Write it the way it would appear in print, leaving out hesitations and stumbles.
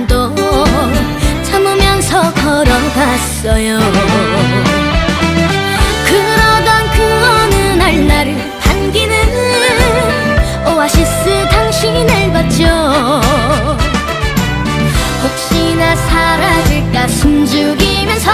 시간도 참으면서 걸어갔어요. 그러던 그 어느 날 나를 반기는 오아시스 당신을 봤죠. 혹시나 사라질까 숨죽이면서